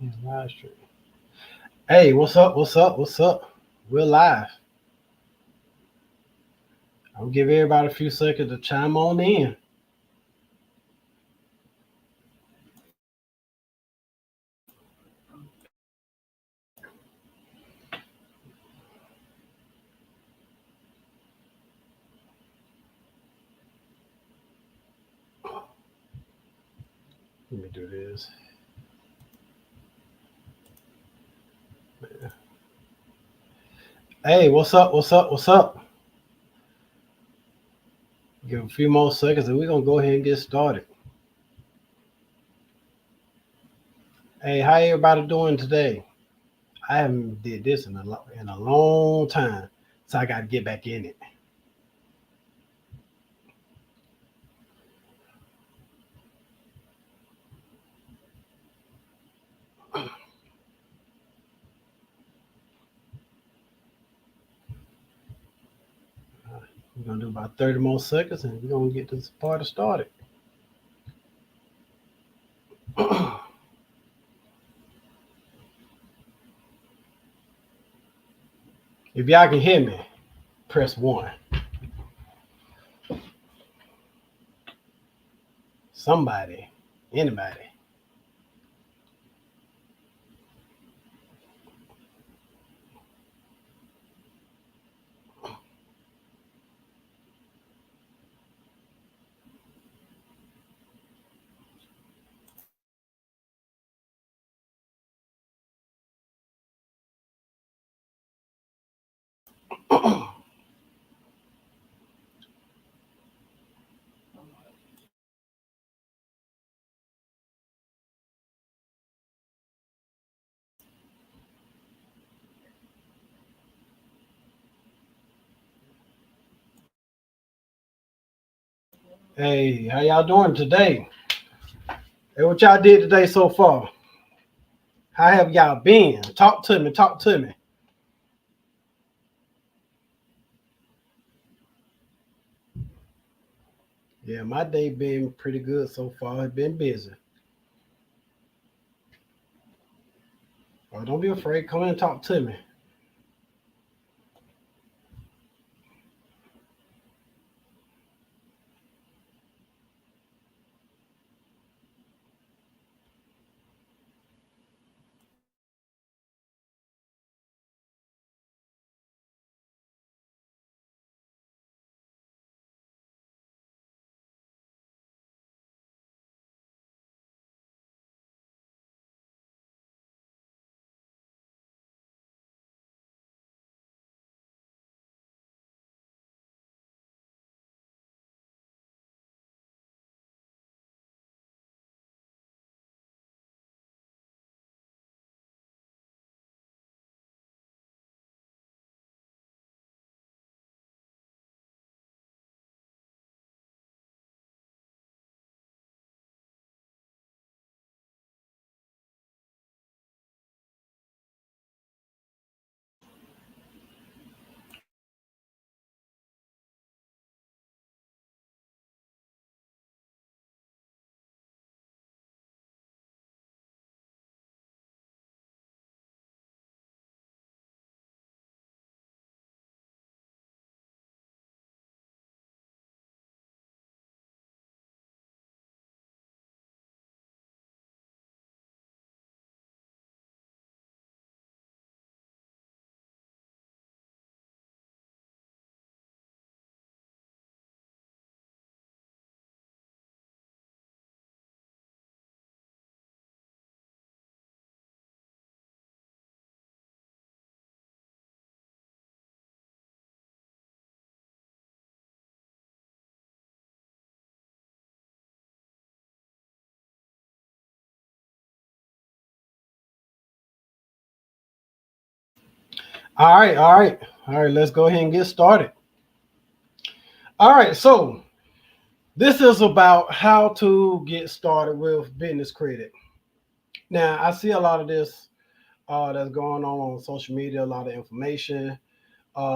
Yeah, live stream. Hey, what's up? What's up? What's up? We're live. I'll give everybody a few seconds to chime on in. Let me do this. Hey, what's up? What's up? What's up? Give a few more seconds and we're gonna go ahead and get started. Hey, how everybody doing today? I haven't did this in a long time, so I got to get back in it. We're gonna do about 30 more seconds and we're gonna get this party started. If y'all can hear me, press one. Somebody, anybody. Hey, how y'all doing today? Hey, what y'all did today so far? How have y'all been? Talk to me. Talk to me. Yeah, my day been pretty good so far. It's been busy. Oh, don't be afraid. Come in and talk to me. All right, all right, all right. Let's go ahead and get started. All right, so this is about how to get started with business credit. Now, I see a lot of this that's going on social media, a lot of information.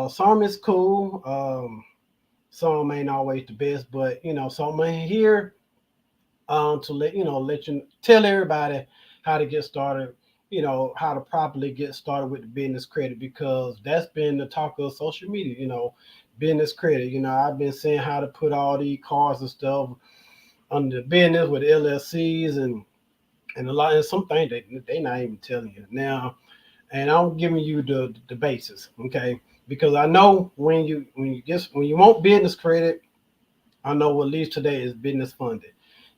Some is cool. Some ain't always the best, but some in here to let you tell everybody how to get started how to properly get started with the business credit, because that's been the talk of social media. Business credit. I've been saying how to put all these cards and stuff under the business with LLCs and a lot of some things they not even telling you now. And I'm giving you the basis, okay? Because I know when you want business credit, I know what leads today is business funding.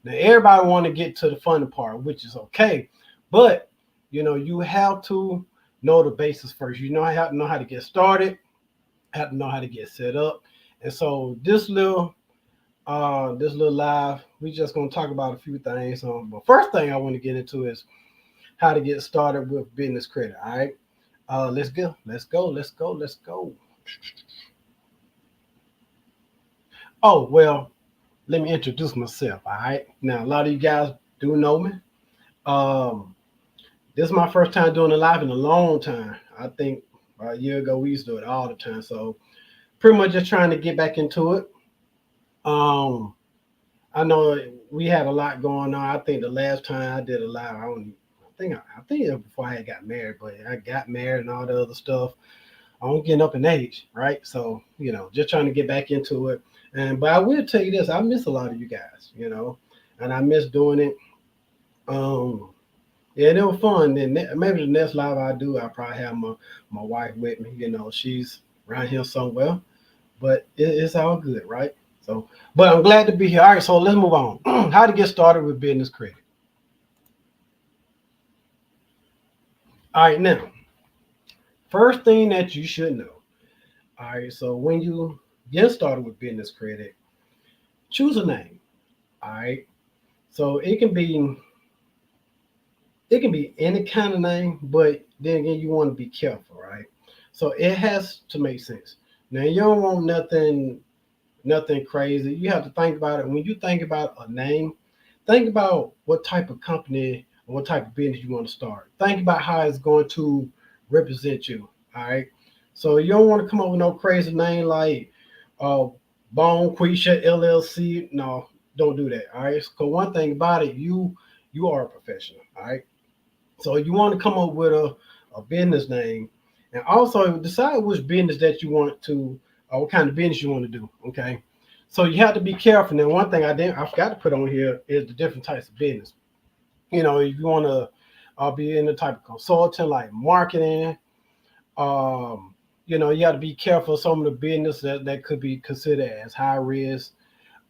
Now everybody want to get to the funding part, which is okay, but you have to know the basis first. Have to know how to get started, have to know how to get set up, and so this little live, we just gonna talk about a few things. But first thing I want to get into is how to get started with business credit. All right, let's go, let's go, let's go, let's go. Oh well, let me introduce myself. All right, now a lot of you guys do know me. Um, this is my first time doing a live in a long time. I think a year ago we used to do it all the time. So pretty much just trying to get back into it. Um, I know we had a lot going on. I think the last time I did a live, I think it was before I had got married, but I got married and all the other stuff. I'm getting up in age, right? So just trying to get back into it. And but I will tell you this: I miss a lot of you guys, and I miss doing it. Um, yeah, and it was fun. Then maybe the next live I do, I probably have my wife with me. She's around here somewhere, but it's all good, right? So, but I'm glad to be here. All right, so let's move on. How to get started with business credit. All right, now, first thing that you should know. All right, so when you get started with business credit, choose a name. All right, so it can be any kind of name, but then again, you want to be careful, right? So it has to make sense. Now you don't want nothing crazy. You have to think about it. When you think about a name, think about what type of company or what type of business you want to start. Think about how it's going to represent you. All right. So you don't want to come up with no crazy name like uh Bone Quisha LLC. No, don't do that. All right. Because one thing about it, you are a professional. All right. So you want to come up with a business name, and also decide which business that you want to, or what kind of business you want to do. Okay. So you have to be careful. Now, one thing I forgot to put on here is the different types of business. If you want to be in the type of consulting like marketing, you have to be careful of some of the business that could be considered as high risk.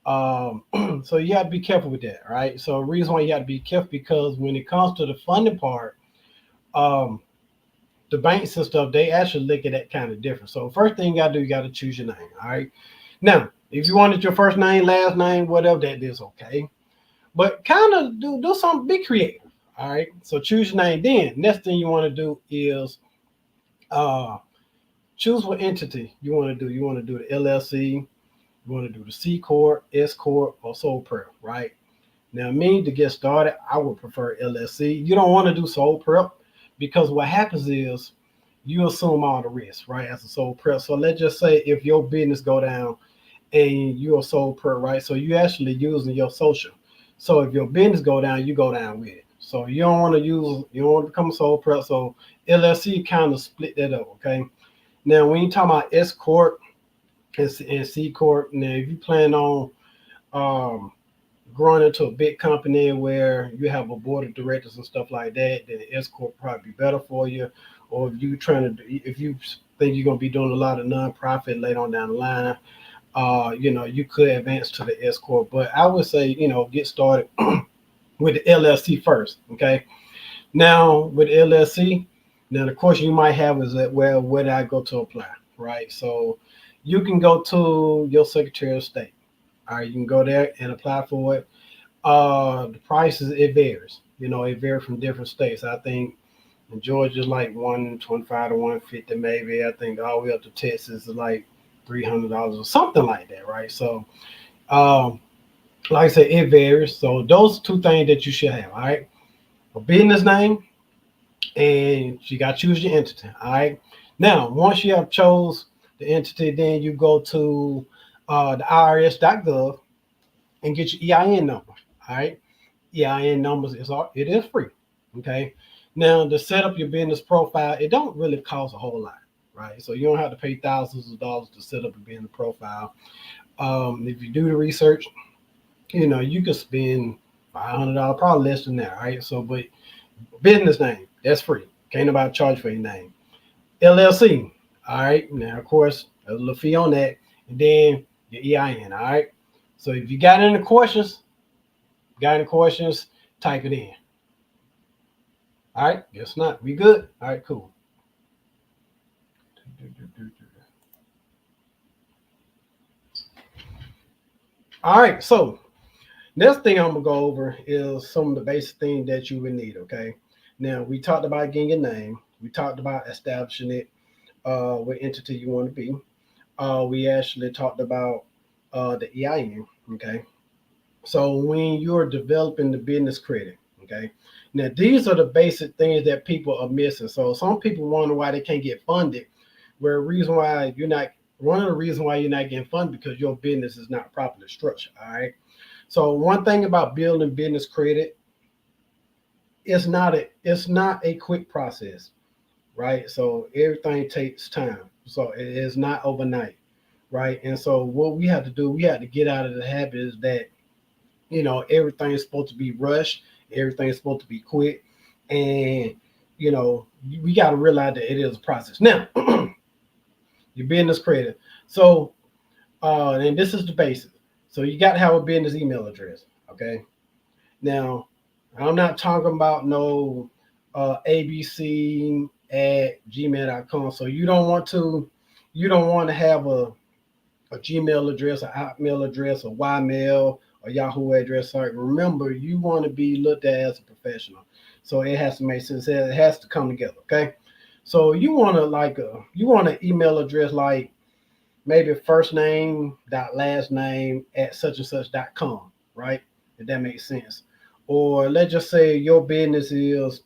So you have to be careful with that, right? So the reason why you have to be careful because when it comes to the funding part, um, the banks and stuff, they actually look at that kind of different. So first thing you gotta do, you gotta choose your name. All right. Now, if you wanted your first name, last name, whatever, that is okay. But kind of do something, be creative. All right. So choose your name. Then next thing you want to do is uh choose what entity you want to do. You want to do the LLC, you want to do the C Corp, S Corp, or sole prep, right? Now, me to get started, I would prefer LLC. You don't want to do sole prep because what happens is you assume all the risk, right? As a sole prep. So let's just say if your business go down and you're a sole prep, right? So you actually using your social. So if your business go down, you go down with it. So you don't want to become a sole prep. So LLC kind of split that up, okay? Now, when you talk about S corp and C corp, now if you plan on um, growing into a big company where you have a board of directors and stuff like that, then S corp probably be better for you. Or if you think you're gonna be doing a lot of nonprofit later on down the line, you could advance to the S corp. But I would say, get started with the LLC first. Okay. Now with LLC, now the question you might have is that, well, where did I go to apply? Right. So you can go to your Secretary of State. All right, you can go there and apply for it. The prices, it varies. It varies from different states. I think in Georgia is like 125 to 150 maybe. I think all the way up to Texas is like $300 or something like that, right? So, um, like I said, it varies. So those two things that you should have, all right? A business name, and you got to choose your entity, all right? Now, once you have chose the entity, then you go to the IRS.gov and get your EIN number, all right? EIN numbers it is free, okay? Now, to set up your business profile, it don't really cost a whole lot, right? So you don't have to pay thousands of dollars to set up a business profile. If you do the research, you could spend $500, probably less than that, right? So, but business name, that's free. Can't nobody charge for your name. LLC, all right. Now, of course, a little fee on that, and then your EIN, all right. So if you got any questions, type it in. All right, guess not. We good? All right, cool. All right, so next thing I'm gonna go over is some of the basic things that you would need. Okay. Now we talked about getting your name. We talked about establishing it, what entity you want to be. We actually talked about the EIN. Okay. So when you're developing the business credit, okay. Now these are the basic things that people are missing. So some people wonder why they can't get funded. Where reason why you're not one of the reasons why you're not getting funded because your business is not properly structured. All right. So one thing about building business credit, it's not a quick process, right? So everything takes time. So it is not overnight, right? And so what we have to do, we have to get out of the habit is that everything is supposed to be rushed, everything is supposed to be quick, and we got to realize that it is a process. Now, your business credit. So and this is the basics. So you got to have a business email address. Okay. Now, I'm not talking about no abc at gmail.com. So you don't want to have a Gmail address, a Hotmail address, a Ymail, a Yahoo address. Sorry, remember you want to be looked at as a professional. So it has to make sense. It has to come together. Okay. So you want an email address like maybe first name dot last name at such and such.com, right? If that makes sense. Or let's just say your business is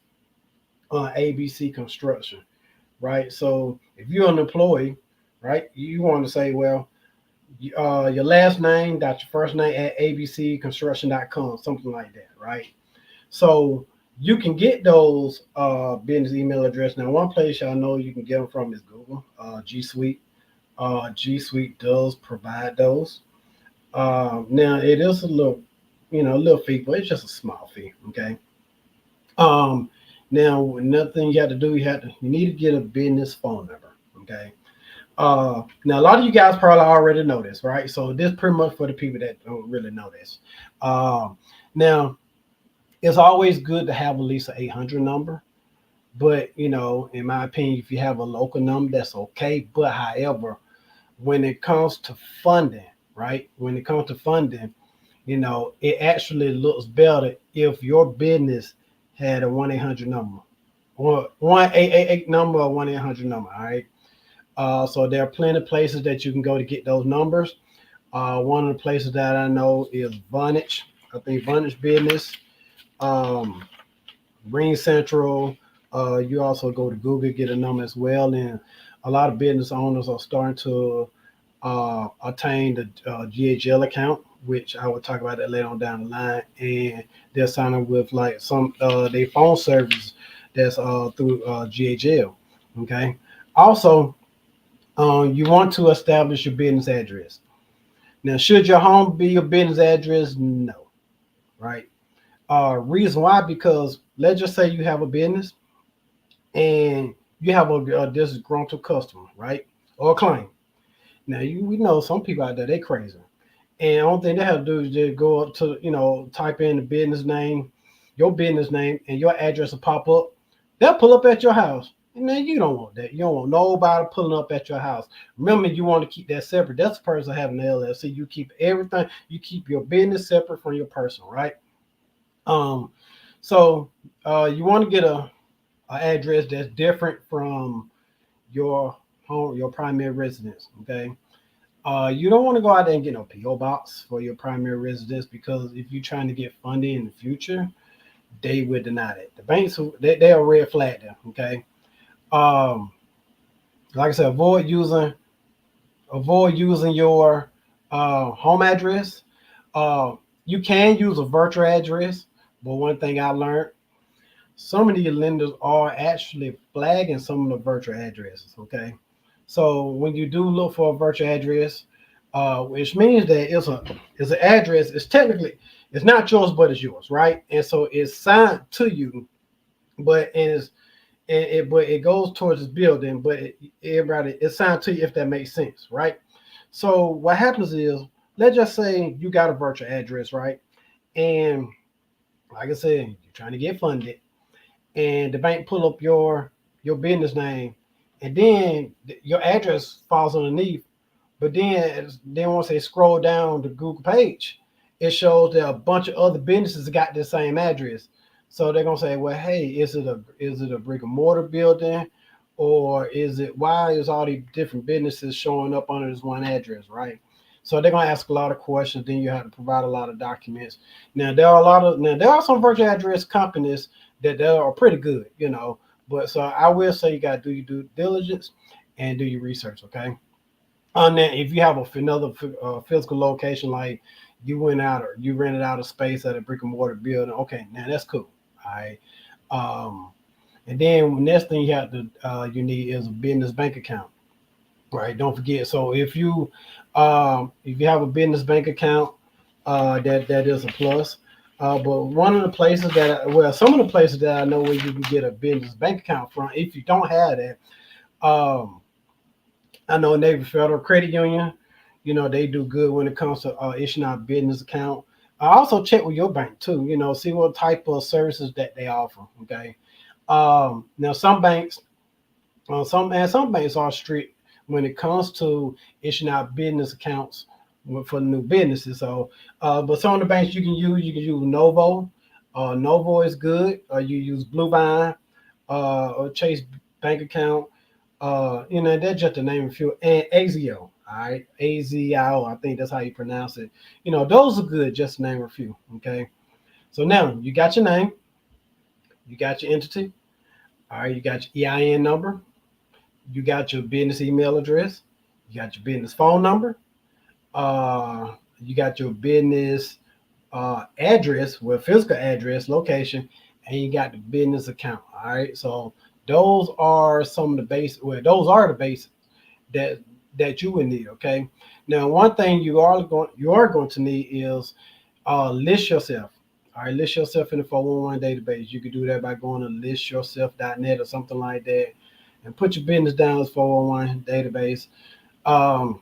ABC Construction, right? So if you're an employee, right, you want to say, well, your last name dot your first name at abcconstruction.com, something like that, right? So you can get those business email address. Now, one place y'all know you can get them from is Google, G Suite. G Suite does provide those. Now it is a little fee, but it's just a small fee. Okay. Um, Now another thing you have to do, you need to get a business phone number. Okay. Now a lot of you guys probably already know this, right? So this pretty much for the people that don't really know this. Now it's always good to have at least an 800 number. But in my opinion, if you have a local number, that's okay. But however, when it comes to funding, right? When it comes to funding, it actually looks better if your business had a 1-800 number, or 1-888 number, or 1-800 number. All right. So there are plenty of places that you can go to get those numbers. One of the places that I know is Vonage. I think Vonage Business, um, Ring Central. You also go to Google, get a number as well. And a lot of business owners are starting to attain the GHL account, which I will talk about that later on down the line. And they're signing with like some their phone service that's through GHL. Okay. Also, you want to establish your business address. Now, should your home be your business address? No. Right. Reason why? Because let's just say you have a business and you have a disgruntled customer, right? Or a client. Now we know some people out there they crazy, and the only thing they have to do is just go up to type in the business name, your business name, and your address will pop up. They'll pull up at your house. And man, you don't want that. You don't want nobody pulling up at your house. Remember, you want to keep that separate. That's the person having the LLC. You keep everything. You keep your business separate from your personal, right? Um, so you want to get a address that's different from your home, your primary residence. Okay. You don't want to go out there and get no PO box for your primary residence because if you're trying to get funding in the future, they would deny that. The banks they are red flag them. Okay. Um, like I said, avoid using your home address. Uh, you can use a virtual address, but one thing I learned some of these lenders are actually flagging some of the virtual addresses. Okay, so when you do look for a virtual address, which means that it's an address. It's technically it's not yours, but it's yours, right? And so it's signed to you, but but it goes towards this building, but everybody it's signed to you if that makes sense, right? So what happens is, let's just say you got a virtual address, right? And like I said, you're trying to get funded, and the bank pull up your business name, and then your address falls underneath. But then once they scroll down the Google page, it shows that a bunch of other businesses got the same address. So they're gonna say, well, hey, is it a brick and mortar building, or is it why is all these different businesses showing up under this one address, right? So they're gonna ask a lot of questions. Then you have to provide a lot of documents. Now there are some virtual address companies that are pretty good, But so I will say you gotta do your due diligence and do your research, okay? On that, if you have another physical location, like you went out or you rented out a space at a brick and mortar building, okay, now that's cool. All right. Um, and then next thing you need is a business bank account, right? Don't forget. So if you have a business bank account, that is a plus. But one of the places some of the places that I know where you can get a business bank account from, if you don't have that, um, I know Navy Federal Credit Union, they do good when it comes to issuing out business account. I also check with your bank too, see what type of services that they offer. Okay. Now some banks are strict when it comes to issuing out business accounts for new businesses. So, but some of the banks you can use Novo. Novo is good. You use Bluevine or Chase bank account. That's just to name a few. And AZO, all right, AZO, I think that's how you pronounce it. Those are good, just to name a few. Okay, so now you got your name, you got your entity, all right, you got your EIN number, you got your business email address, you got your business phone number, you got your business address, well, physical address, location, and you got the business account. All right, so those are the basics that you would need. Okay. Now, one thing you are going to need is list yourself. All right, list yourself in the 411 database. You can do that by going to listyourself.net or something like that, and put your business down as 401 database. Um,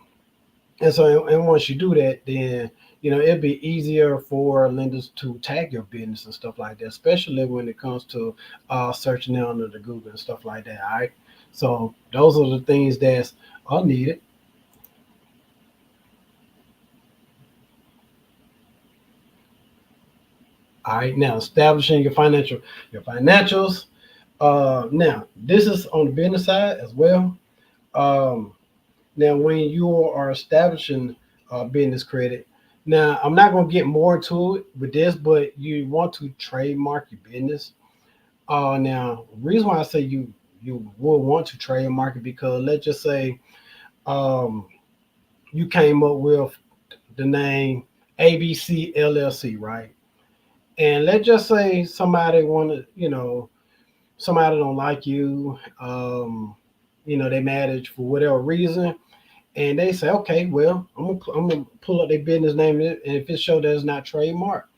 and once you do that, then it'd be easier for lenders to tag your business and stuff like that, especially when it comes to searching under the Google and stuff like that. All right. So those are the things that's are needed. All right. Now establishing your financials. Now this is on the business side as well. Um, Now, when you are establishing business credit, now I'm not going to get more into it with this, but you want to trademark your business. Now, the reason why I say you will want to trademark it because let's just say um, you came up with the name ABC LLC, right? And let's just say somebody don't like you, they mad at you for whatever reason, and they say, okay, well, I'm gonna pull up their business name, and if it shows that it's not trademark,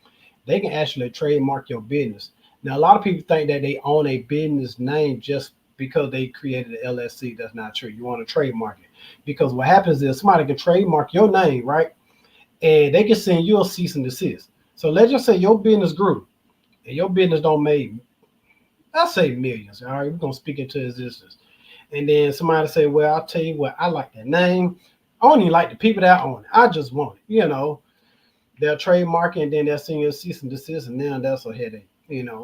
they can actually trademark your business. Now, a lot of people think that they own a business name just because they created an LLC. That's not true. You want to trademark it because what happens is somebody can trademark your name, right? And they can send you a cease and desist. So let's just say your business grew and your business don't make, I say millions. All right, we're gonna speak into existence. And then somebody say, well, I'll tell you what, I like that name. I don't even like the people that own it. I just want it. They'll trademark it and then they'll send you a cease and desist, and then that's a headache.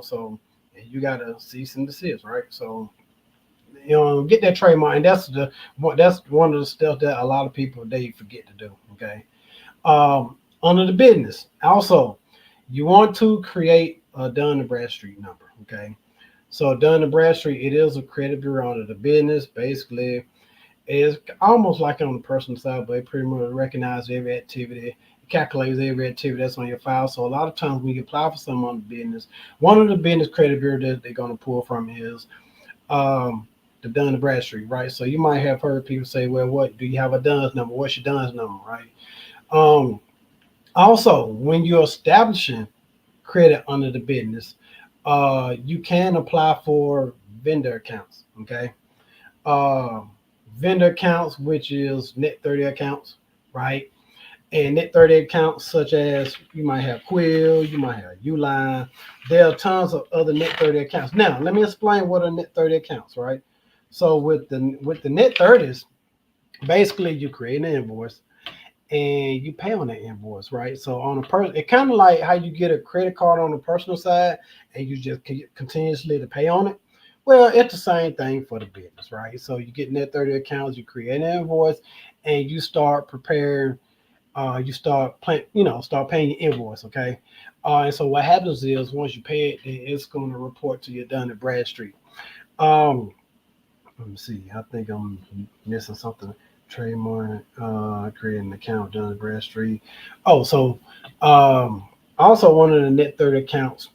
So you got to cease and desist, right? So, get that trademark. And that's one of the stuff that a lot of people, they forget to do. Okay. Under the business, also, you want to create a Dun and Bradstreet number. Okay. So Dun and Bradstreet, it is a credit bureau under the business. Basically, it's almost like on the personal side, but it pretty much recognize every activity. calculates every activity that's on your file. So a lot of times when you apply for some on the business, one of the business credit bureau that they're going to pull from is the Dun and Bradstreet, right? So you might have heard people say, well, what do you have a Duns number? What's your Duns number, right? Um, Also, when you're establishing credit under the business, you can apply for vendor accounts. Okay, uh, vendor accounts, which is net 30 accounts, right? And net 30 accounts, such as you might have Quill, you might have Uline. There are tons of other net 30 accounts. Now, let me explain what are net 30 accounts, right? So with the net 30s, basically you create an invoice and you pay on that invoice, right? So on a person, it kind of like how you get a credit card on the personal side and you just continuously to pay on it. Well, it's the same thing for the business, right? So you get net 30 accounts, you create an invoice, and you start preparing. You start paying, start paying your invoice, okay? And so what happens is once you pay it, it's going to report to you Dun and Bradstreet. Um, Let me see. I think I'm missing something. Trademark, creating an account, Dun and Bradstreet. Oh, so um, also one of the net 30 accounts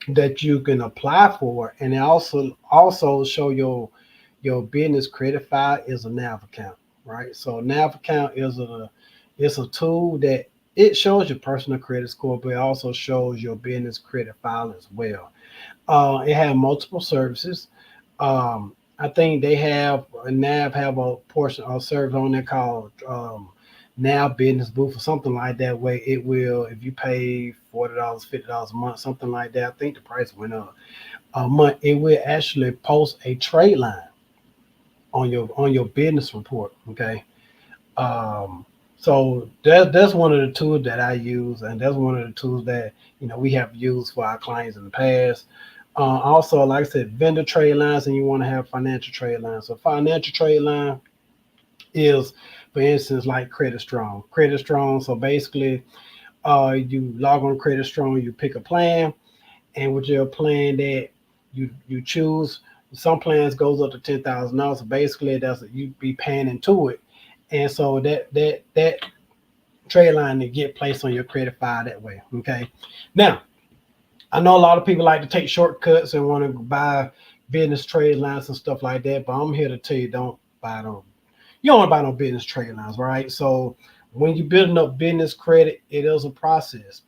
that you can apply for, and it also show your business credit file is a NAV account, right? So NAV account is a tool that it shows your personal credit score, but it also shows your business credit file as well. It has multiple services. I think they have NAV have a portion of service on there called NAV Business Booth or something like that. Way it will, if you pay $40, $50 a month, something like that. I think the price went up a month. It will actually post a trade line on your business report. Okay, um, so that's one of the tools that I use, and that's one of the tools that we have used for our clients in the past. Also, like I said, vendor trade lines, and you want to have financial trade lines. So financial trade line is, for instance, like Credit Strong. Credit Strong. So basically, you log on Credit Strong, you pick a plan, and with your plan that you choose, some plans goes up to $10,000. So basically, that's you be paying into it, and so that trade line to get placed on your credit file that way. Okay, now I know a lot of people like to take shortcuts and want to buy business trade lines and stuff like that, but I'm here to tell you don't buy them. You don't want to buy no business trade lines, right? So when you're building up business credit, it is a process.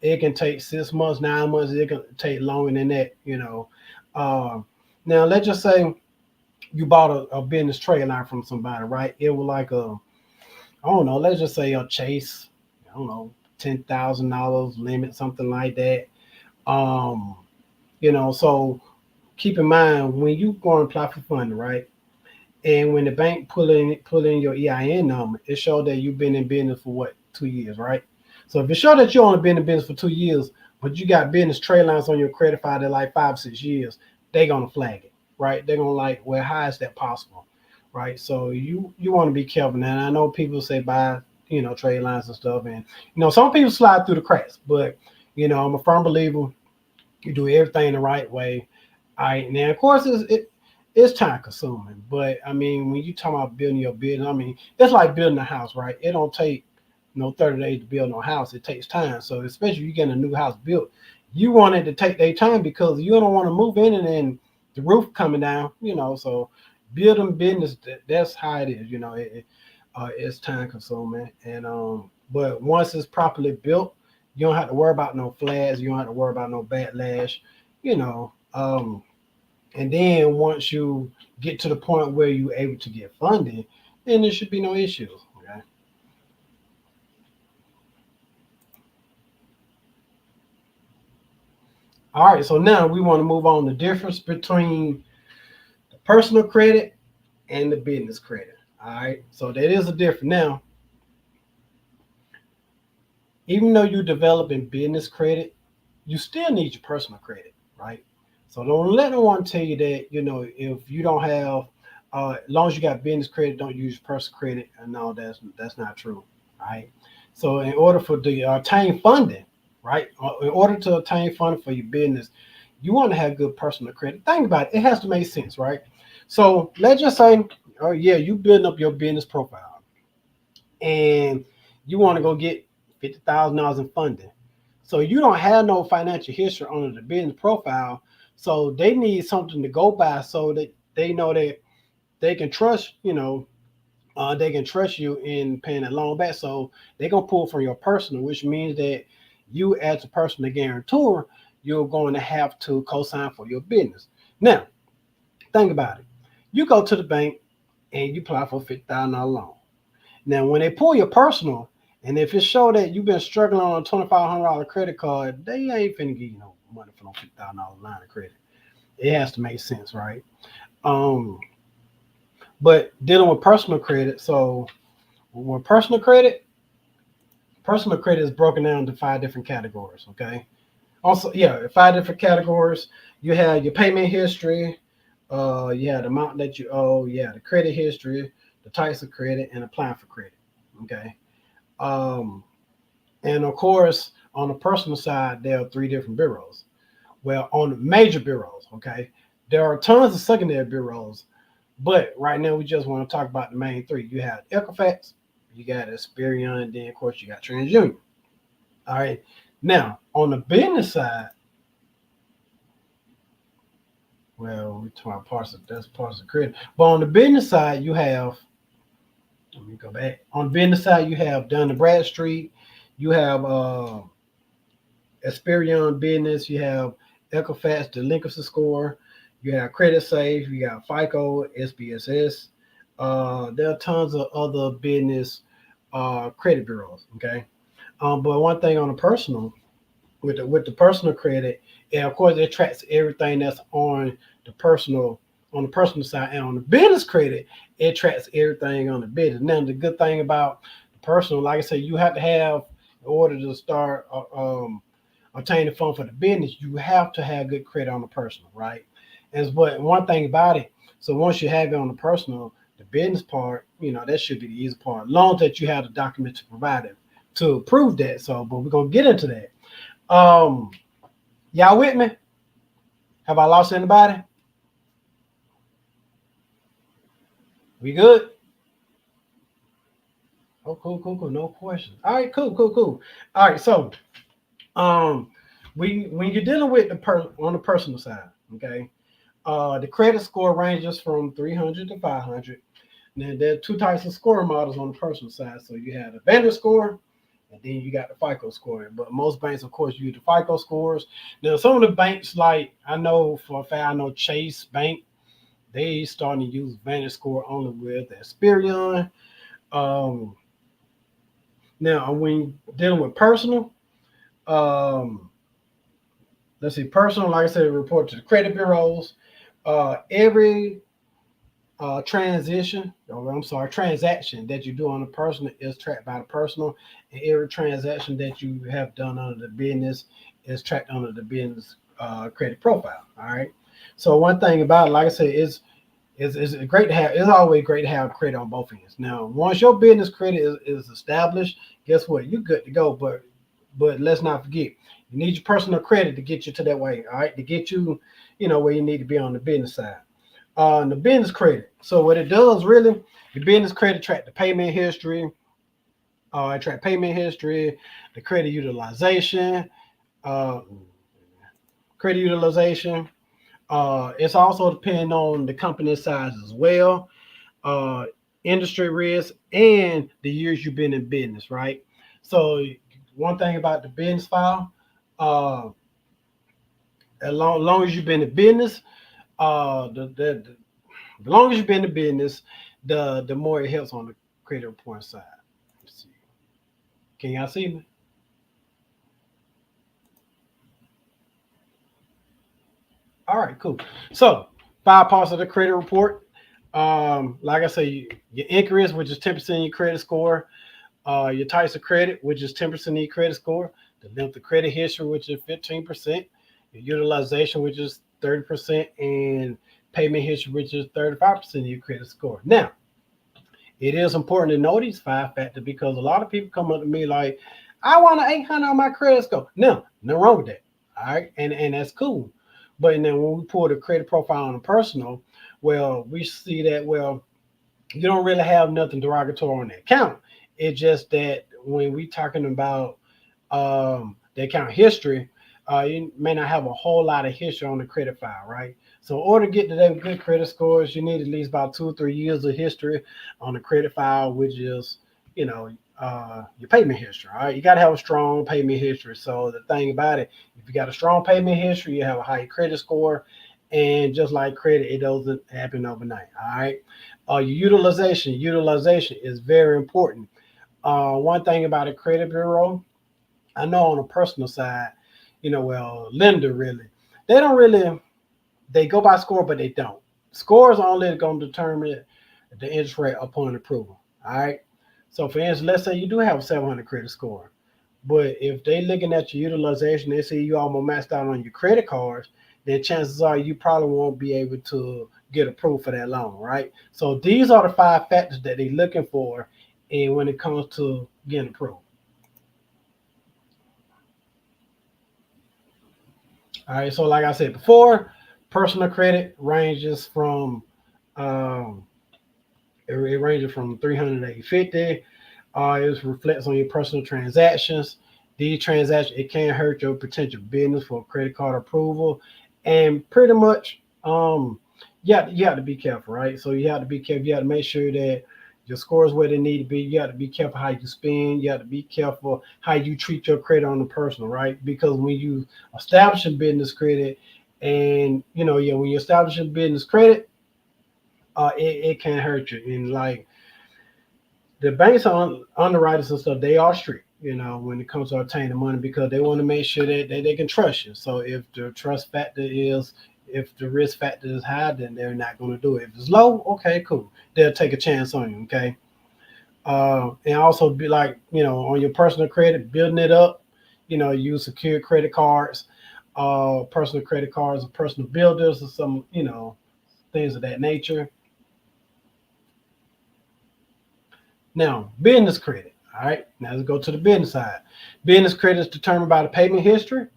It can take 6 months, 9 months. It can take longer than that. Um, Now, let's just say you bought a business trade line from somebody, right? It was like I don't know, let's just say a Chase, I don't know, $10,000 limit, something like that. Um, so keep in mind when you go and apply for funding, right? And when the bank pull in your EIN number, it shows that you've been in business for what, 2 years, right? So if it shows that you only been in business for 2 years, but you got business trade lines on your credit file that like 5 6 years, they're gonna flag it, right? They're gonna like, well, how is that possible, right? So you want to be careful. Now I know people say buy trade lines and stuff, and some people slide through the cracks, but I'm a firm believer you do everything the right way. All right. Now, of course, it's time consuming, but I mean, when you talk about building your business, I mean, it's like building a house, right? It don't take 30 days to build no house. It takes time. So especially if you're getting a new house built, you want it to take their time because you don't want to move in and then the roof coming down. So building business, that's how it is. It's time consuming, and but once it's properly built, you don't have to worry about no flags. You don't have to worry about no backlash. You know, um, and then once you get to the point where you're able to get funding, then there should be no issues. Okay. All right. So now we want to move on the difference between the personal credit and the business credit. All right. So that is a difference. Now, even though you're developing business credit, you still need your personal credit, right? So don't let no one tell you that, if you don't have, as long as you got business credit, don't use personal credit. And no, that's not true, right? So in order for the obtain funding, right? In order to obtain funding for your business, you want to have good personal credit. Think about it; it has to make sense, right? So let's just say, oh yeah, you building up your business profile, and you want to go get $50,000 in funding. So you don't have no financial history on the business profile. So they need something to go by so that they know that they can trust, they can trust you in paying a loan back. So they're gonna pull from your personal, which means that you as a personal guarantor, you're going to have to co-sign for your business. Now, think about it. You go to the bank and you apply for a $50,000 loan. Now, when they pull your personal, and if it show that you've been struggling on a $2,500 credit card, they ain't finna give you no money for no $50,000 line of credit. It has to make sense, right? Um, but dealing with personal credit, so with personal credit is broken down into 5 different categories. Okay. Also, yeah, 5 different categories. You have your payment history, you have the amount that you owe, yeah, the credit history, the types of credit, and applying for credit. Okay. Um, and of course, on the personal side, there are 3 different bureaus. Well, on the major bureaus, okay, there are tons of secondary bureaus, but right now we just want to talk about the main 3. You have Equifax, you got Experian, and then of course you got TransUnion. All right. Now on the business side, well, we talk about parts of that's parts of credit, but on the business side, you have. Let me go back. On the business side, you have Dun& and Bradstreet, you have Experian Business, you have Equifax Delinquency Score, you have Credit Safe, you got FICO, SBSS. There are tons of other business credit bureaus. Okay, but one thing on the personal, with the personal credit, and of course it tracks everything that's on the personal side, and on the business credit, it tracks everything on the business. Now the good thing about the personal, like I said, you have to have in order to start obtaining funds for the business, you have to have good credit on the personal, right? And but one thing about it, so once you have it on the personal, the business part, that should be the easy part. As long as that you have the document to provide it to prove that. So, but we're gonna get into that. Um, y'all with me? Have I lost anybody? We good? Oh, cool, cool, cool. No questions. All right, cool, cool, cool. All right, so um, when you're dealing with on the personal side, okay, the credit score ranges from 300 to 500. Now there are 2 types of score models on the personal side. So you have the Vantage score, and then you got the FICO score. But most banks, of course, use the FICO scores. Now some of the banks, like I know for a fact, I know Chase Bank, they starting to use Vantage score only with Experian. Um, Now when dealing with personal, um, let's see, personal, like I said, report to the credit bureaus. Every transaction that you do on the personal is tracked by the personal, and every transaction that you have done under the business is tracked under the business credit profile. All right. So one thing about it, like I said, is great to have. It's always great to have credit on both ends. Now, once your business credit is established, guess what? You're good to go. But let's not forget, you need your personal credit to get you to that way. All right, to get you, where you need to be on the business side. The business credit. So what it does really, the business credit track the payment history. It track payment history, the uh, credit utilization. It's also depending on the company size as well, uh, industry risk, and the years you've been in business, right? So one thing about the business file, uh, as long as you've been in business, the longer you've been in business, the more it helps on the credit report side. Let's see. Can y'all see me? All right, cool. So 5 parts of the credit report. Like I say, your increase, which is 10% of your credit score, your types of credit, which is 10% of your credit score, the length of credit history, which is 15%, your utilization, which is 30%, and payment history, which is 35% of your credit score. Now, it is important to know these 5 factors because a lot of people come up to me like, I want an 800 on my credit score. No, no wrong with that. All right. And that's cool. But then when we pull the credit profile on a personal, well, we see that, well, you don't really have nothing derogatory on that account. It's just that when we talking about the account history, you may not have a whole lot of history on the credit file, right? So in order to get to them good credit scores, you need at least about 2 or 3 years of history on the credit file, which is, you know, your payment history, all right? You got to have a strong payment history. So the thing about it, if you got a strong payment history, you have a high credit score. And just like credit, it doesn't happen overnight, all right? Your utilization is very important. One thing about a credit bureau, I know on a personal side, well, lender really, they don't really, they go by score, but they don't. Scores are only going to determine the interest rate upon approval. All right. So for instance, let's say you do have a 700 credit score, but if they looking at your utilization, they see you almost maxed out on your credit cards, then chances are you probably won't be able to get approved for that loan, right? So these are the 5 factors that they're looking for, and when it comes to getting approved. All right, so like I said before, personal credit ranges from um, it ranges from 300 to 850. It reflects on your personal transactions. These transactions, it can hurt your potential business for credit card approval, and pretty much you have to be careful, right? So you have to be careful. You have to make sure that your scores where they need to be. You have to be careful how you spend. You have to be careful how you treat your credit on the personal, right? Because when you establish a business credit, and yeah, when you establish a business credit, it can hurt you. And like the banks on underwriters and stuff, they are strict, when it comes to obtaining money because they want to make sure that they can trust you. So if the risk factor is high, then they're not going to do it. If it's low, okay, cool. They'll take a chance on you, okay? And also be like, on your personal credit, building it up, use secure credit cards, personal credit cards, or personal builders, or some, things of that nature. Now, business credit. All right. Now let's go to the business side. Business credit is determined by the payment history,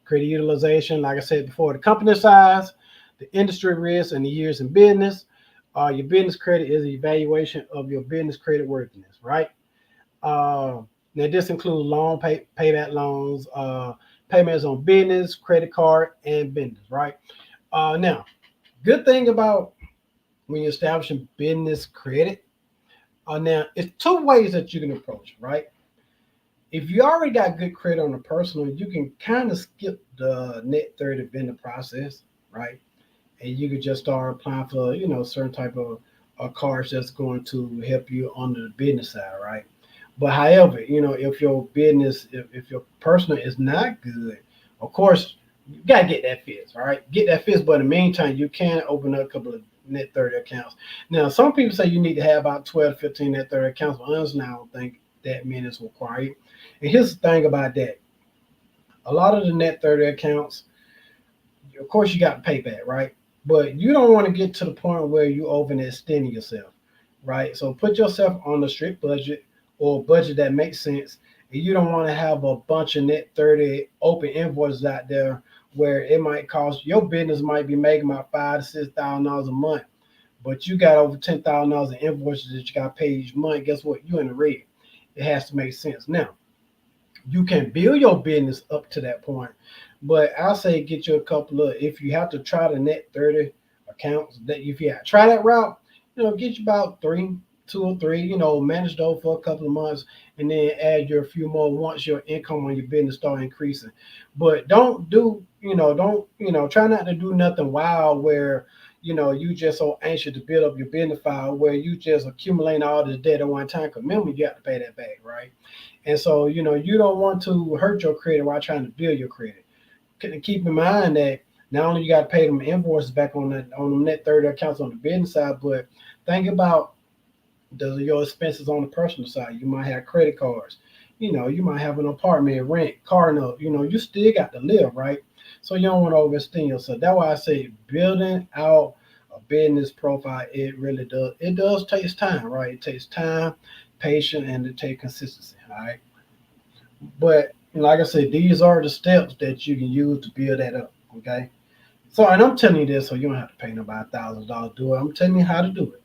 credit utilization, like I said before, the company size, the industry risk, and the years in business. Your business credit is an evaluation of your business credit worthiness, right? Now this includes payback loans, payments on business, credit card, and business, right? Now, good thing about when you're establishing business credit. Now, it's 2 ways that you can approach it, right? If you already got good credit on the personal, you can kind of skip the net 30 vendor process, right? And you could just start applying for, certain type of cards that's going to help you on the business side, right? But however, if your business, if your personal is not good, of course, you gotta get that fixed, all right? Get that fixed, but in the meantime, you can open up a couple of net 30 accounts. Now, some people say you need to have about 12 to 15 net 30 accounts, but honestly, I don't think that many is required. And here's the thing about that. A lot of the net 30 accounts, of course, you got to pay back, right? But you don't want to get to the point where you overextending yourself, right? So put yourself on a strict budget or a budget that makes sense. And you don't want to have a bunch of net 30 open invoices out there where it might cost your business might be making about $5,000 to $6,000 a month, but you got over $10,000 in invoices that you got paid each month. Guess what? You in the red. It has to make sense. Now, you can build your business up to that point, but I'll say get you a couple of. If you have to try the net 30 accounts, that if you try that route, get you about 2 or 3. Manage those for a couple of months, and then add your few more once your income on your business start increasing. But don't do, try not to do nothing wild where you just so anxious to build up your business file where you just accumulate all this debt at one time. Because remember, you have to pay that back, right? And so, you don't want to hurt your credit while trying to build your credit. Keep in mind that not only you got to pay them invoices back on the net 30 accounts on the business side, but think about your expenses on the personal side. You might have credit cards. You might have an apartment, rent, car note. You still got to live, right? So you don't want to overextend yourself. That's why I say building out a business profile, it really does. It does take time, right? It takes time, patience, and it takes consistency, all right? But like I said, these are the steps that you can use to build that up, okay? So, and I'm telling you this so you don't have to pay nobody $1,000 to do it. I'm telling you how to do it.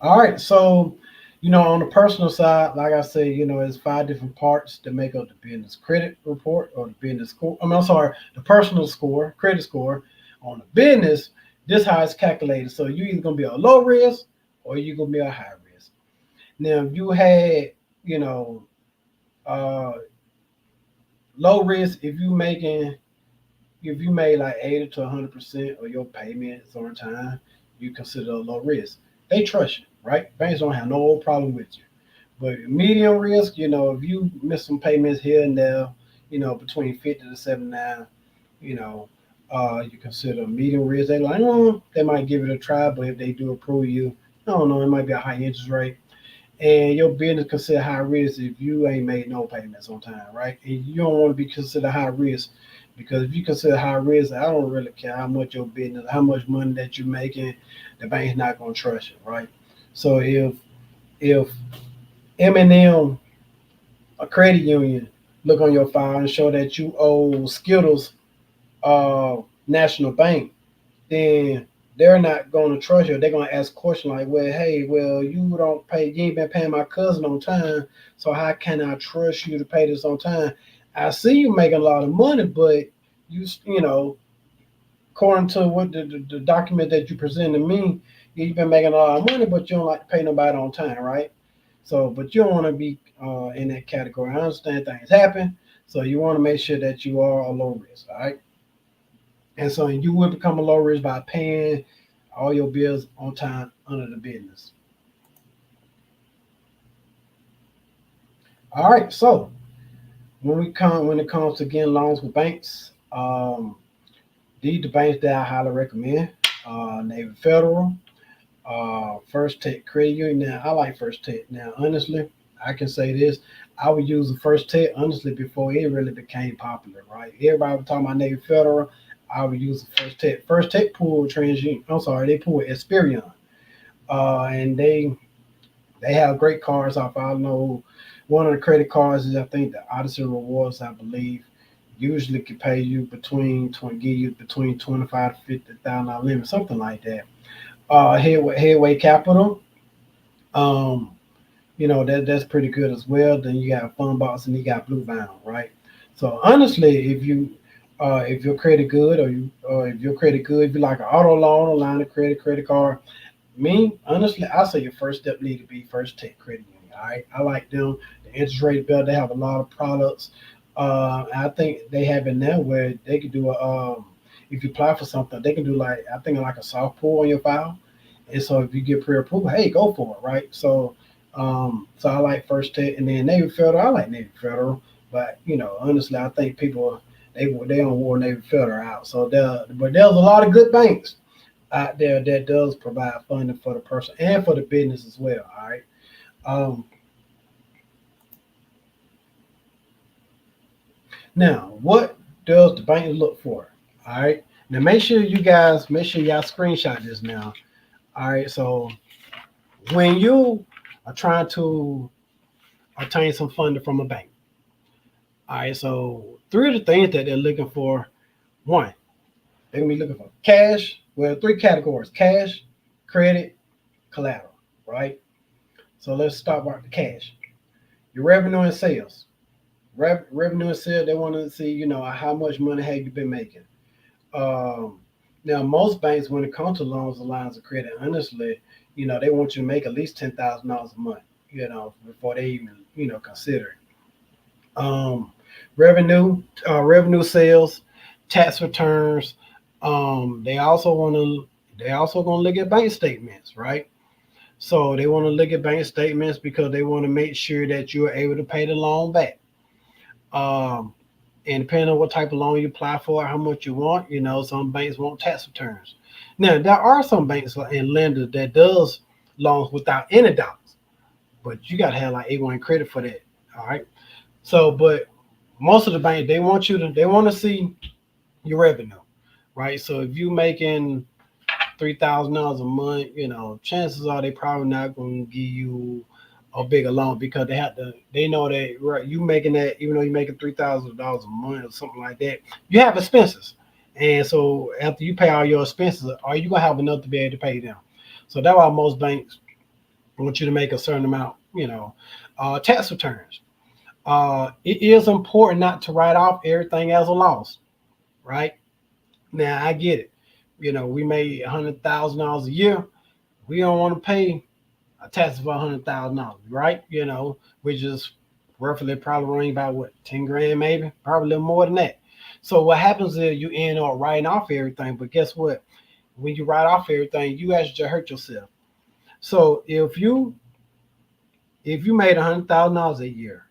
All right, so on the personal side, like I say, there's five different parts that make up the business credit report or the business score. I'm sorry, the personal score, credit score. On the business, this how it's calculated. So you're either gonna be a low risk or you're gonna be a high risk. Now, if you had, you know, uh, low risk, if you made like 80 to 100% of your payments on time, you consider a low risk. They trust you, right? Banks don't have no problem with you. But medium risk, if you miss some payments here and there, between 50 to 79, you know, you consider medium risk. They like, they might give it a try, but if they do approve you, I don't know, it might be a high interest rate. And your business considered high risk if you ain't made no payments on time, right? And you don't want to be considered high risk because if you consider high risk, I don't really care how much your business, how much money that you're making, the bank's not gonna trust you, right? So if M&M, a credit union, look on your file and show that you owe Skittles, National Bank, then they're not going to trust you. They're going to ask questions like, well, hey, well, you ain't been paying my cousin on time, so how can I trust you to pay this on time? I see you making a lot of money, but according to what the document that you presented to me, you've been making a lot of money, but you don't like to pay nobody on time, right? So, but you don't want to be in that category. I understand things happen, so you want to make sure that you are a low risk, all right? And so you will become a low risk by paying all your bills on time under the business. All right. So when it comes to getting loans with banks, these the banks that I highly recommend. Navy Federal, First Tech Credit Union. Now I like First Tech. Now honestly, I can say this. I would use the First Tech honestly before it really became popular, right? Everybody was talking about Navy Federal. I would use the First Tech. First Tech pulled TransUnion. I'm sorry, they pulled Experian, and they have great cards off. I know one of the credit cards is I think the Odyssey Rewards. I believe usually can pay you give you between 25 to 50,000 limit, something like that. Headway Capital. Um, that's pretty good as well. Then you got Fun Box and you got Blue Vinyl, right? So honestly, if your credit good if your credit good, if you like an auto loan, a line of credit, credit card, me honestly, I say your first step need to be First Tech Credit Union. All right, I like them. The interest rate better. They have a lot of products. I think they have it now where they could do if you apply for something, they can do like I think like a soft pull on your file. And so if you get pre-approval, hey, go for it, right? So I like First Tech, and then Navy Federal. I like Navy Federal, but honestly, I think people they don't war Navy Federal out. But there's a lot of good banks out there that does provide funding for the person and for the business as well. All right. Um, Now, what does the bank look for? All right. Now, make sure y'all screenshot this now. All right. So when you are trying to obtain some funding from a bank, all right. So three of the things that they're looking for: one, they're gonna be looking for cash. Well, three categories: cash, credit, collateral. Right. So let's start with the cash. Your revenue and sales. Revenue and sales. They want to see, how much money have you been making. Um, Now, most banks, when it comes to loans and lines of credit, honestly, they want you to make at least $10,000 a month, before they even, consider it. Um, revenue, sales, tax returns. They also gonna look at bank statements, right? So they want to look at bank statements because they want to make sure that you're able to pay the loan back. Um, and depending on what type of loan you apply for, how much you want, some banks want tax returns. Now there are some banks and lenders that does loans without any dollars, but you got to have like A1 credit for that. All right. So, but most of the banks they want to see your revenue, right? So if you making $3,000 a month, chances are they probably not going to give you a bigger loan because they know that right you making that even though you're making $3,000 a month or something like that, you have expenses, and so after you pay all your expenses, are you gonna have enough to be able to pay them? So that's why most banks I want you to make a certain amount, tax returns. It is important not to write off everything as a loss, right? Now I get it. We made $100,000 a year. We don't want to pay a tax for $100,000, right? Which is roughly probably running about what 10 grand, maybe, probably a little more than that. So what happens is you end up writing off everything, but guess what? When you write off everything, you actually just hurt yourself. So if you made $100,000 a year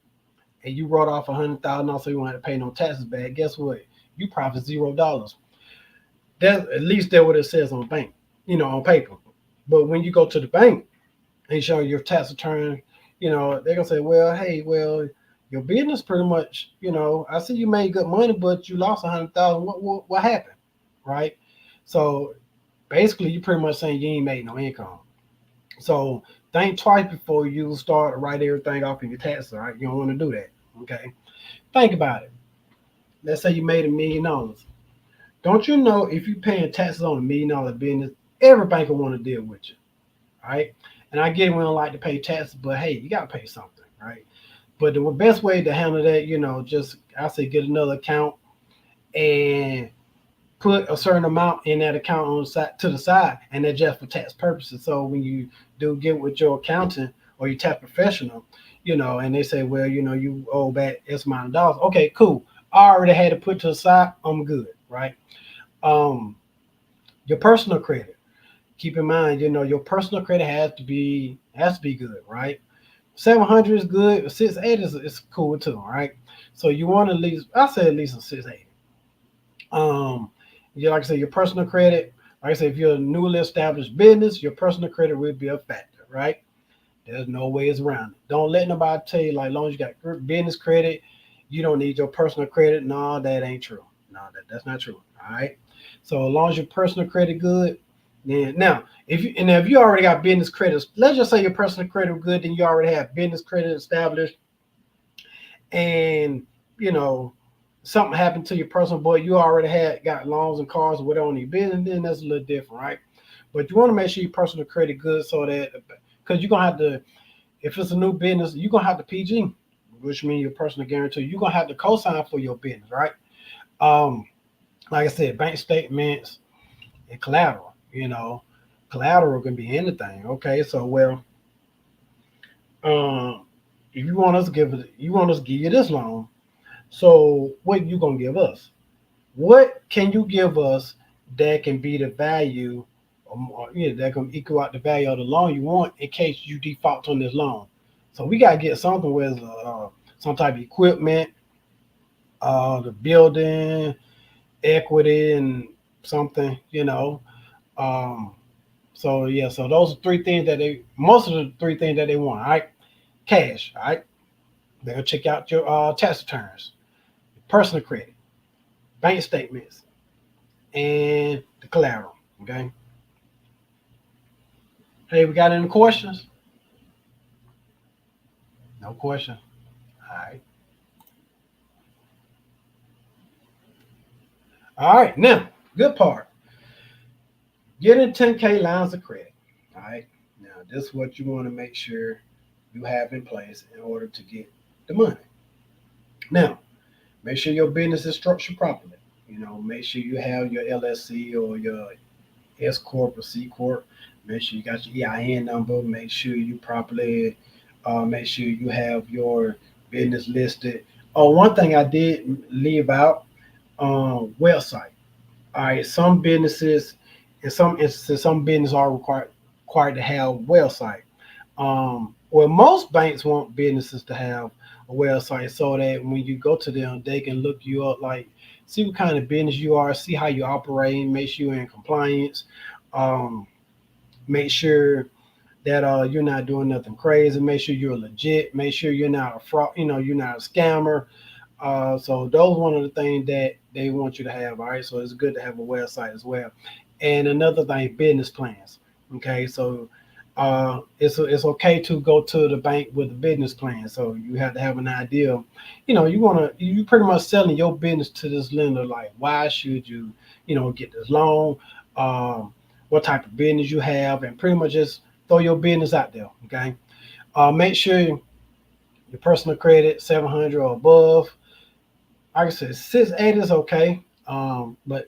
and you wrote off $100,000 so you won't have to pay no taxes back, guess what? You profit $0. That at least that's what it says on bank, on paper. But when you go to the bank and show your tax return, they're gonna say, well, hey, well, your business pretty much, I see you made good money, but you lost 100,000. What happened, right? So basically, you pretty much saying you ain't made no income. So think twice before you start to write everything off in your taxes. All right, you don't want to do that. Okay, think about it. Let's say you made $1 million. Don't you know if you're paying taxes on $1 million business, every bank will want to deal with you. All right, and I get we don't like to pay taxes, but hey, you got to pay something, right? But the best way to handle that, just I say get another account and put a certain amount in that account on the side, to the side, and that's just for tax purposes. So when you do get with your accountant or your tax professional, and they say, well, you owe back X amount of dollars. Okay, cool. I already had to put to the side. I'm good, right? Um, your personal credit. Keep in mind, your personal credit has to be good, right? 700 is good. 680 is cool too, all right? So you want at least, I say at least a 680. Um, like I said, your personal credit. Like I said, if you're a newly established business, your personal credit will be a factor, right? There's no ways around it. Don't let nobody tell you, like, as long as you got business credit, you don't need your personal credit. No, that ain't true. No, that's not true. All right. So as long as your personal credit good, then now if you already got business credit, let's just say your personal credit good, then you already have business credit established, and you know something happened to your personal boy, you already had got loans and cars or whatever on your business, then that's a little different, right? But you want to make sure your personal credit good so that because you're gonna have to, if it's a new business, you're gonna have to PG, which means your personal guarantee. You're gonna have to co-sign for your business, right? Um, like I said, bank statements and collateral. Collateral can be anything. Okay, so well, um, if you want us to give you this loan. So what you gonna give us? What can you give us that can be the value, that can equal out the value of the loan you want in case you default on this loan? So we gotta get something with some type of equipment, the building, equity, and something. Um, so yeah, so those are three things that most of the three things that they want. All right, cash. All right, they'll check out your tax returns, personal credit, bank statements, and the collateral. Okay. Hey, we got any questions? No question. All right. All right. Now, good part. Getting 10K lines of credit. All right. Now, this is what you want to make sure you have in place in order to get the money. Now, make sure your business is structured properly. Make sure you have your LSC or your S corp or C corp. Make sure you got your EIN number. Make sure you properly. Make sure you have your business listed. Oh, one thing I did leave out: website. All right, some businesses, in some instances, some businesses are required to have website. Well, most banks want businesses to have a website so that when you go to them, they can look you up, like see what kind of business you are, see how you operate, make sure you're in compliance, um, make sure that you're not doing nothing crazy, make sure you're legit, make sure you're not a fraud, you're not a scammer. So those one of the things that they want you to have. All right, so it's good to have a website as well. And another thing, business plans. Okay, so it's okay to go to the bank with a business plan. So you have to have an idea. You pretty much selling your business to this lender. Like, why should you get this loan? Um, what type of business you have, and pretty much just throw your business out there. Okay. Make sure your personal credit 700 or above. Like I said, 680 is okay. But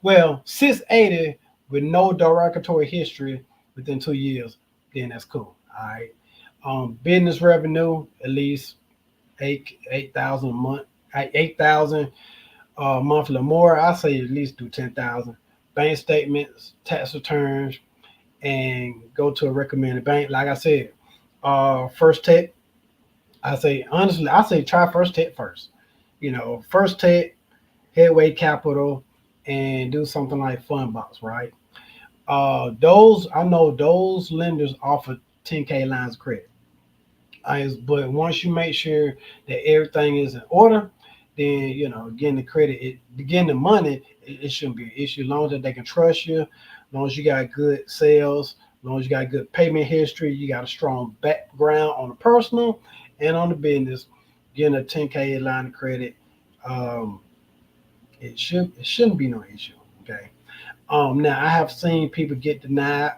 well, 680 with no derogatory history within 2 years, then that's cool. All right. Business revenue at least 8,000 a month, 8,000 monthly or more. I say at least do 10,000. Bank statements, tax returns, and go to a recommended bank. Like I said, First Tech. I say honestly, I say try First Tech first. First Tech, Headway Capital, and do something like Fundbox, right? Those I know those lenders offer 10K lines of credit. But once you make sure that everything is in order, then again the credit, again the money, it shouldn't be an issue. As long as they can trust you, as long as you got good sales, as long as you got good payment history, you got a strong background on the personal and on the business, getting a 10K line of credit, um, it shouldn't be no issue. Okay. Now I have seen people get denied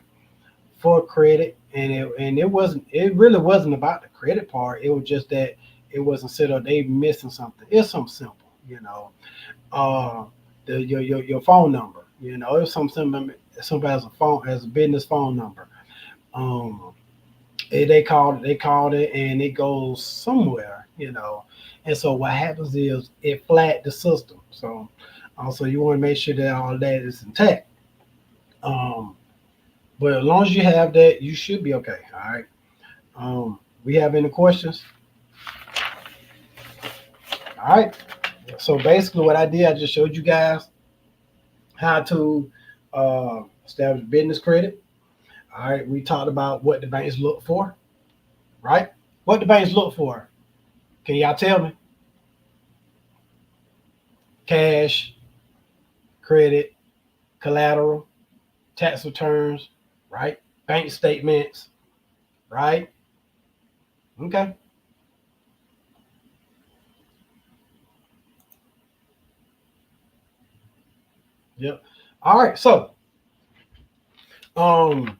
for credit, and it really wasn't about the credit part. It was just that it wasn't set up. They missing something. It's something simple, uh, your phone number. It's something simple as a phone, as a business phone number. Um, they called it, and it goes somewhere. And so what happens is it flagged the system. So also you want to make sure that all that is intact. Um, but as long as you have that, you should be okay. All right. We have any questions? All right. So basically, what I did, I just showed you guys how to establish business credit. All right. We talked about what the banks look for, right? What the banks look for? Can y'all tell me? Cash, credit, collateral, tax returns, right? Bank statements, right? Okay. Yep. All right. So, um,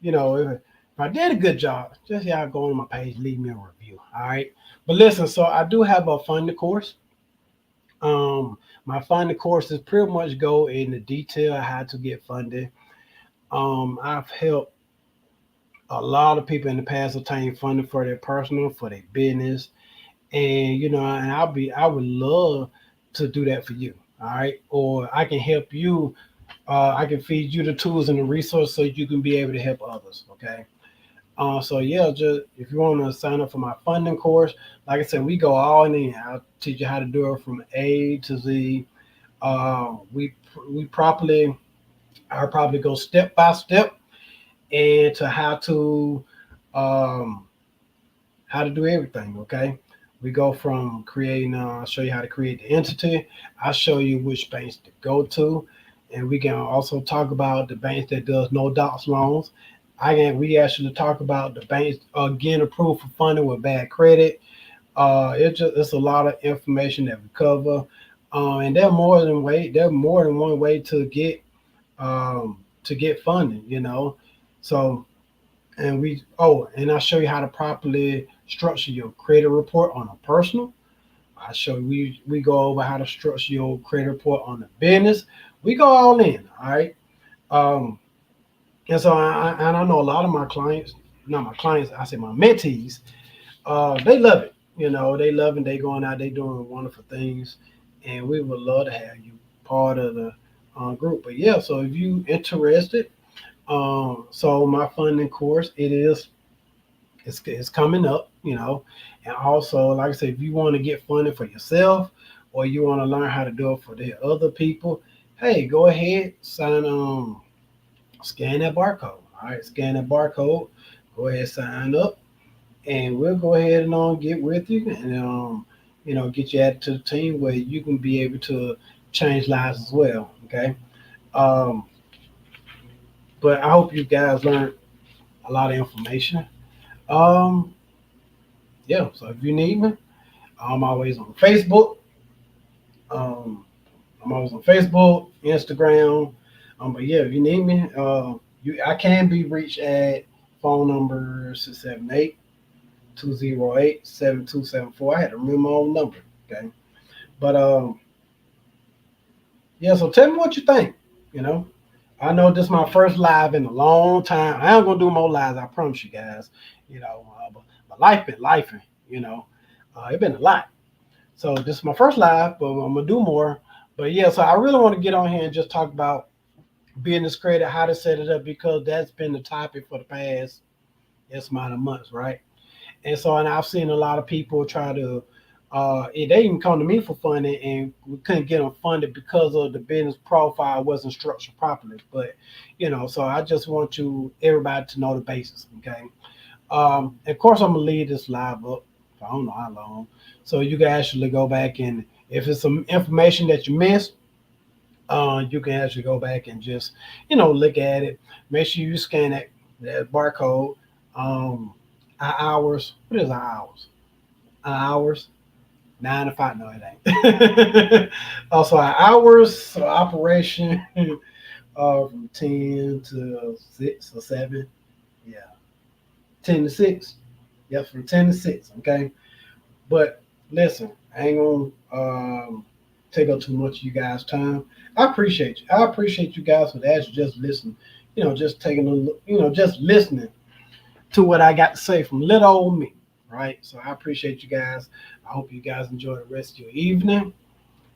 if I did a good job, just y'all go on my page, leave me a review. All right. But listen, so I do have a funding course. My funding courses pretty much go into detail how to get funded. I've helped a lot of people in the past obtain funding for their personal, for their business, and and I would love to do that for you. All right, or I can help you. I can feed you the tools and the resources so you can be able to help others. Okay. So yeah, just if you want to sign up for my funding course, like I said, we go all in. I'll teach you how to do it from A to Z. We properly, I'll probably go step by step and to um, how to do everything. Okay, we go from creating. I'll show you how to create the entity. I'll show you which banks to go to, and we can also talk about the banks that does no docs loans. We actually talk about the banks getting approved for funding with bad credit. It's a lot of information that we cover, and there are more than one way to get funding. So and I'll show you how to properly structure your credit report on a personal. I show you we go over how to structure your credit report on the business. We go all in. All right. Um, and so I know a lot of my clients, not my clients, I say my mentees, they love it. They love it. They going out, they doing wonderful things, and we would love to have you part of the group. But yeah, so if you interested, so my funding course, it's coming up. And also, like I said, if you want to get funding for yourself, or you want to learn how to do it for the other people, hey, go ahead, scan that barcode. All right, scan that barcode. Go ahead, sign up, and we'll go ahead and get with you, and get you added to the team where you can be able to change lives as well. Okay. Um, but I hope you guys learned a lot of information. Um, yeah. So if you need me, I'm always on Facebook. Um, I'm always on Facebook, Instagram. But yeah, if you need me, I can be reached at phone number 678-208-7274. I had to remember my own number. Okay. But yeah, so tell me what you think. You know, I know this is my first live in a long time. I ain't gonna do more lives, I promise you guys. But my life been lifing. It been a lot. So this is my first live, but I'm gonna do more. But yeah, so I really want to get on here and just talk about business credit, how to set it up, because that's been the topic for the past X amount of months, right? And I've seen a lot of people try to, they even come to me for funding, and we couldn't get them funded because of the business profile wasn't structured properly. But so I just want everybody to know the basis, okay? Of course, I'm gonna leave this live up. I don't know how long, so you can actually go back, and if it's some information that you missed, you can actually go back and just look at it. Make sure you scan that barcode. Um, our hours. What is our hours? Our hours. 9 to 5. No, it ain't. Also, our hours of operation from 10 to 6 or 7. Yeah, 10 to 6. Yep, from 10 to 6. Okay. But listen, I ain't gonna take up too much of you guys' time. I appreciate you. I appreciate you guys for that. Just listening. Just taking a look. Just listening to what I got to say from little old me. Right. So I appreciate you guys. I hope you guys enjoy the rest of your evening.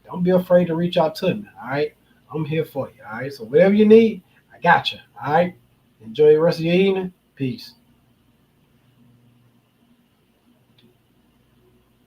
Don't be afraid to reach out to me. All right. I'm here for you. All right. So whatever you need, I got you. All right. Enjoy the rest of your evening. Peace.